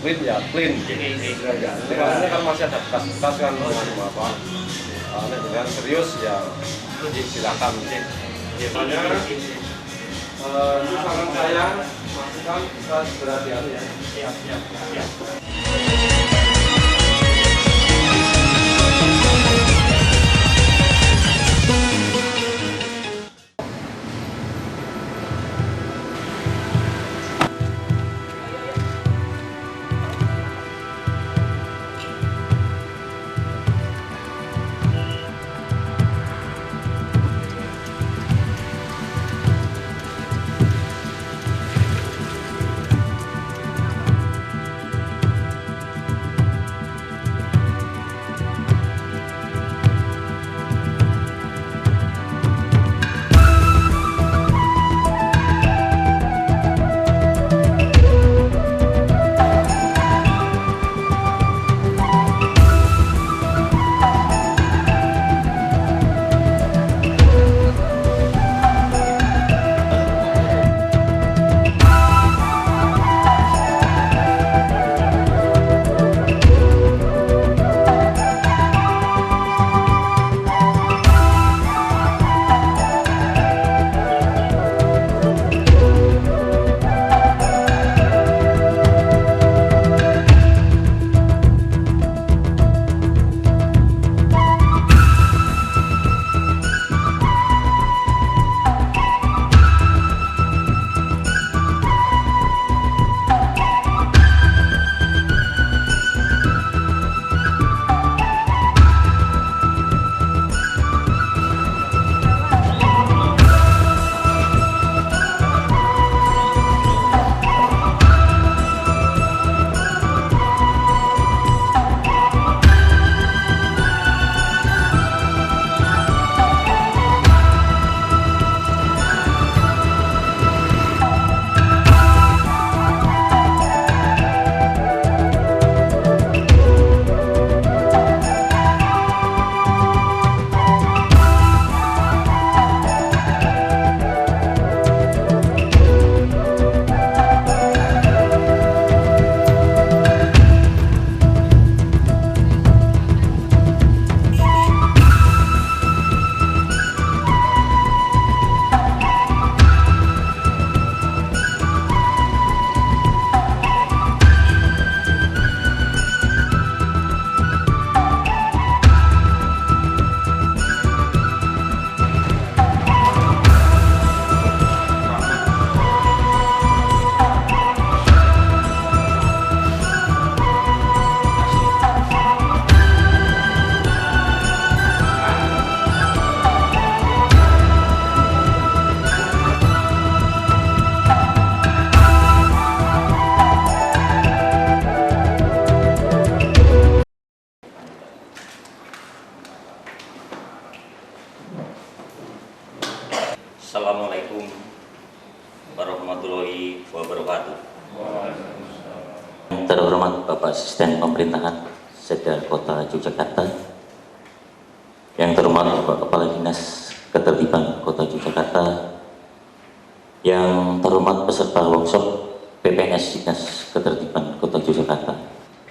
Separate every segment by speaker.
Speaker 1: clean ya clean. Ya, ini kan masih ada bekas-bekas kan dengan apa? Dengan serius ya silakan. Makanya itu saran saya, masukan kita berhati-hati ya. Siap.
Speaker 2: Assalamualaikum warahmatullahi wabarakatuh. Yang terhormat Bapak Asisten Pemerintahan Setda Kota Yogyakarta, yang terhormat Bapak Kepala Dinas Ketertiban Kota Yogyakarta, yang terhormat peserta workshop PPNS Dinas Ketertiban Kota Yogyakarta.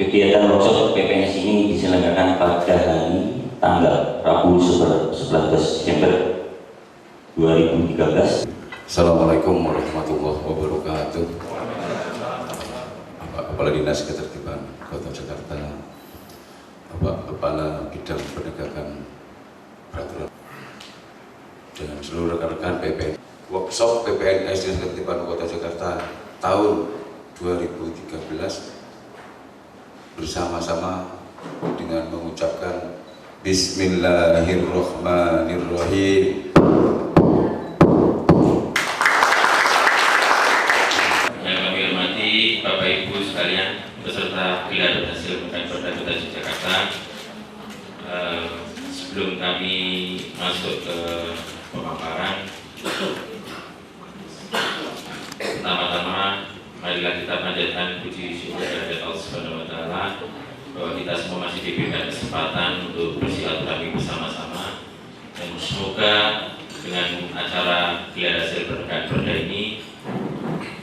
Speaker 2: Kegiatan workshop PPNS ini diselenggarakan pada hari tanggal Rabu 11 Desember 2013.
Speaker 3: Assalamualaikum warahmatullahi wabarakatuh. Bapak Kepala Dinas Ketertiban Kota Jakarta, Bapak Kepala Bidang Penegakan Peraturan, dan seluruh rekan-rekan PPN. Workshop PPNS Dinas Ketertiban Kota Jakarta tahun 2013 bersama-sama dengan mengucapkan Bismillahirrahmanirrahim.
Speaker 4: Bapak Ibu sekalian, beserta Pilar Hasil Pemkab Kota Yogyakarta, sebelum kami masuk ke pemaparan, pertama-tama marilah kita panjatkan puji syukur kepada Allah Subhanahu wa Ta'ala bahwa kita semua masih diberikan kesempatan untuk bersilaturahmi bersama-sama, dan semoga dengan acara Pilar Hasil Pemkab ini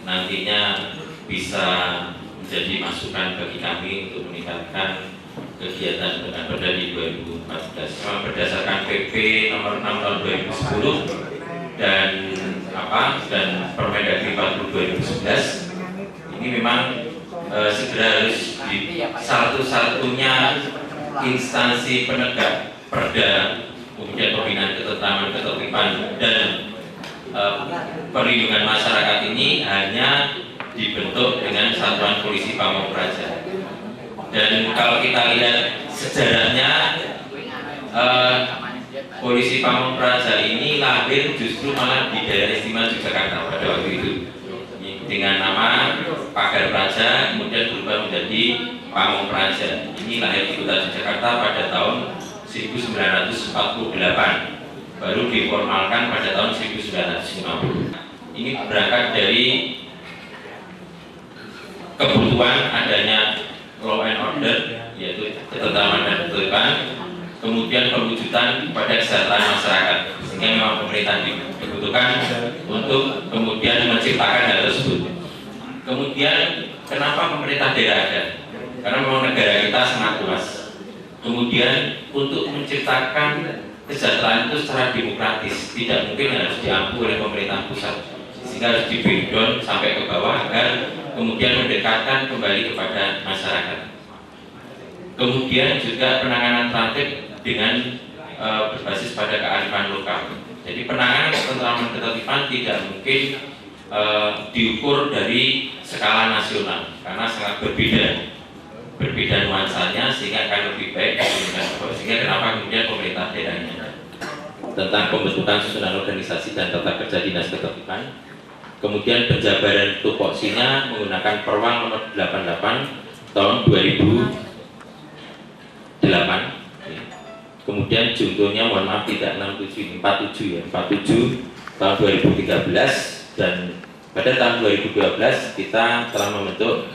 Speaker 4: nantinya bisa menjadi masukan bagi kami untuk meningkatkan kegiatan penegakan perda di 2014. Memang berdasarkan PP nomor 6 tahun 2010 dan Permendagri 40 2011, ini memang segera harus di satu-satunya instansi penegak perda, kemudian pembinaan ketentraman, ketertiban dan perlindungan masyarakat ini hanya dibentuk dengan Satuan Polisi Pamong Praja. Dan kalau kita lihat sejarahnya, Polisi Pamong Praja ini lahir justru malah di daerah istimewa Yogyakarta pada waktu itu, dengan nama Pagar Praja, kemudian berubah menjadi Pamong Praja. Ini lahir di kota Yogyakarta pada tahun 1948, baru diformalkan pada tahun 1950. Ini berangkat dari kebutuhan adanya law and order, yaitu ketentraman dan ketertiban, kemudian perwujudan pada kesejahteraan masyarakat, sehingga memang pemerintah dibutuhkan untuk kemudian menciptakan hal tersebut. Kemudian kenapa pemerintah daerah ada? Karena memang negara kita sangat luas. Kemudian untuk menciptakan kesejahteraan itu secara demokratis, tidak mungkin harus diampu oleh pemerintah pusat, sehingga harus di-breakdown sampai ke bawah agar kemudian mendekatkan kembali kepada masyarakat. Kemudian juga penanganan tertib dengan berbasis pada kearifan lokal. Jadi penanganan ketentraman ketertiban tidak mungkin diukur dari skala nasional karena sangat berbeda nuansanya, sehingga akan lebih baik sehingga kenapa kemudian pemerintah daerahnya tentang pembentukan susunan organisasi dan tata kerja dinas ketertiban. Kemudian penjabaran tupoksinya menggunakan Perwal nomor 88 tahun 2008. Kemudian jungtonya mohon maaf tidak 47 ya, 47 tahun 2013, dan pada tahun 2012 kita telah membentuk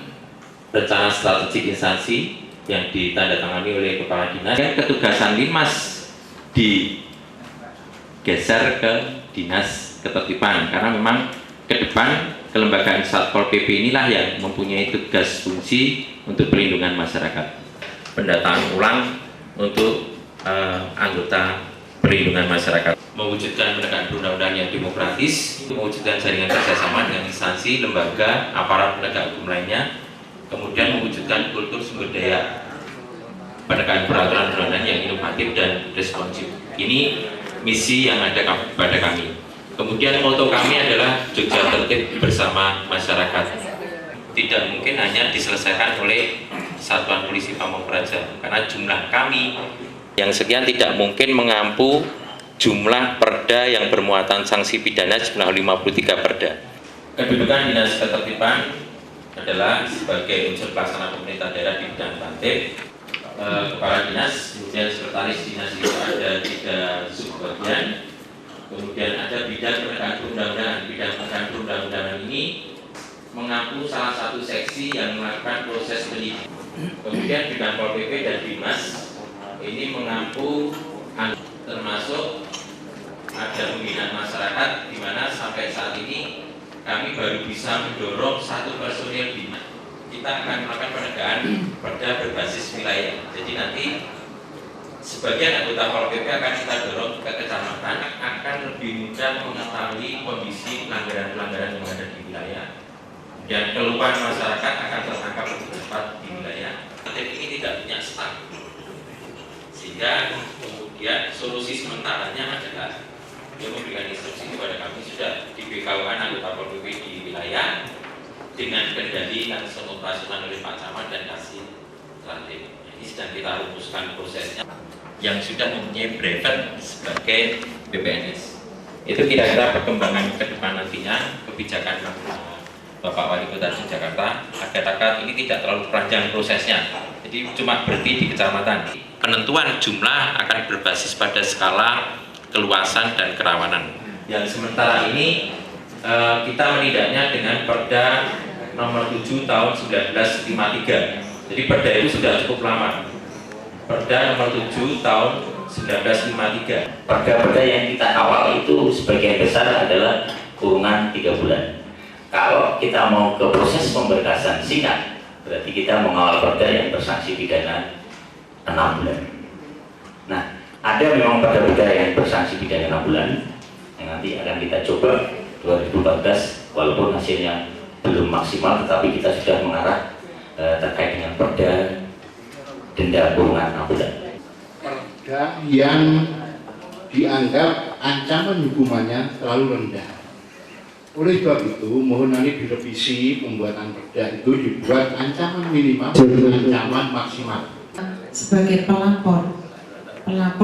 Speaker 4: rencana strategik instansi yang ditandatangani oleh Kepala Dinas. Ketugasan Linmas digeser ke Dinas Ketertiban karena memang ke depan kelembagaan Satpol PP inilah yang mempunyai tugas fungsi untuk perlindungan masyarakat. Pendataan ulang untuk anggota perlindungan masyarakat, mewujudkan penegakan perundang-undangan yang demokratis, mewujudkan jaringan kerjasama dengan instansi, lembaga, aparat penegak hukum lainnya, kemudian mewujudkan kultur sumber daya penegakan peraturan perundang-undangan yang inovatif dan responsif. Ini misi yang ada pada kami. Kemudian moto kami adalah Jogja Tertib bersama masyarakat. Tidak mungkin hanya diselesaikan oleh Satuan Polisi Pamong Praja, karena jumlah kami yang sekian tidak mungkin mengampu jumlah perda yang bermuatan sanksi pidana jumlah 53 perda. Kedudukan Dinas Ketertiban adalah sebagai unsur pelaksana pemerintah daerah di bidang tertib. Kepala dinas, kemudian sekretaris dinas itu ada 3 subbagian. Kemudian ada bidang penegakan perundang-undangan. Bidang penegakan perundang-undangan ini mengampu salah satu seksi yang melakukan proses penyidikan. Kemudian bidang Pol PP dan Dimas ini mengampu termasuk ada pembinaan masyarakat, di mana sampai saat ini kami baru bisa mendorong 1 personil Dinas. Kita akan melakukan penegakan perda berbasis wilayah. Jadi nanti sebagian anggota Pol PP akan kita dorong ke kecamatan, akan lebih mudah mengetahui kondisi pelanggaran-pelanggaran yang ada di wilayah. Dan keluhan masyarakat akan tertangkap lebih cepat di wilayah. Tertib ini tidak punya staff, sehingga kemudian solusi sementaranya adalah dia memberikan instruksi kepada kami sudah di BKWN anggota Pol PP di wilayah dengan kendali langsung operasional oleh Pak Camat dan Kasih Tertib. Ini sedang kita rumuskan prosesnya, yang sudah mempunyai brevet sebagai BPNS. Itu kira-kira perkembangan ke depan nantinya kebijakan Bapak Wali Kota Yogyakarta agar ini tidak terlalu panjang prosesnya. Jadi cuma berhenti di kecamatan. Penentuan jumlah akan berbasis pada skala keluasan dan kerawanan. Yang sementara ini kita menindaknya dengan Perda nomor 7 tahun 1953. Jadi Perda itu sudah cukup lama. Perda nomor 7 tahun 1953.
Speaker 2: Perda-perda yang kita kawal itu sebagian besar adalah kurungan 3 bulan. Kalau kita mau ke proses pemberkasan singkat,
Speaker 5: berarti kita mengawal perda yang bersanksi pidana 6 bulan. Nah, ada memang perda yang bersanksi pidana 6 bulan yang nanti akan kita coba 2014, walaupun hasilnya belum maksimal, tetapi kita sudah mengarah terkait dengan perda denda kurungan 6 bulan.
Speaker 6: Perda yang dianggap ancaman hukumannya terlalu rendah. Oleh sebab itu, mohon nanti direvisi pembuatan perda itu dibuat ancaman minimal dan ancaman maksimal.
Speaker 7: Sebagai pelapor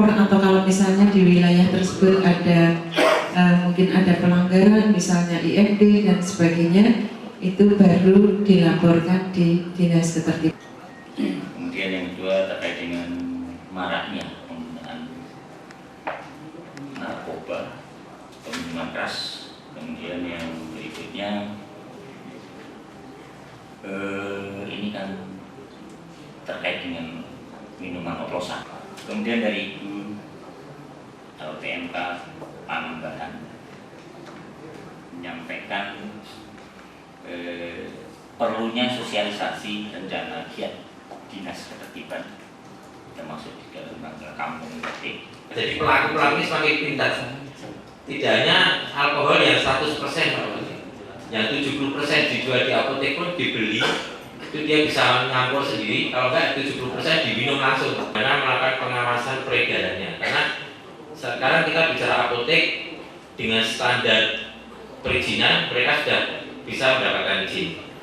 Speaker 7: atau kalau misalnya di wilayah tersebut ada mungkin ada pelanggaran, misalnya IMD dan sebagainya, itu baru dilaporkan di Dinas Ketertiban.
Speaker 5: Kemudian yang kedua terkait dengan maraknya penggunaan narkoba, minuman keras. Kemudian yang berikutnya ini kan terkait dengan minuman oplosan. Kemudian dari itu LTMK Panambahan menyampaikan perlunya sosialisasi rencana giat Dinas Ketertiban termasuk di dalam kampung tertib.
Speaker 4: Jadi pelaku-pelaku semakin pintar. Tidak hanya alkohol yang 100%, yang 70% dijual di apotek pun dibeli, itu dia bisa nyampur sendiri. Kalau enggak 70% diminum langsung. Karena melakukan pengawasan peredarannya. Karena sekarang kita bicara apotek dengan standar perizinan, mereka sudah bisa mendapatkan izin.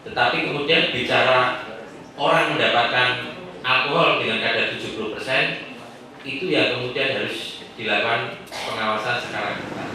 Speaker 4: Tetapi kemudian bicara orang mendapatkan alkohol dengan kadar 70%, itu ya kemudian harus dilakukan pengawasan secara ketat.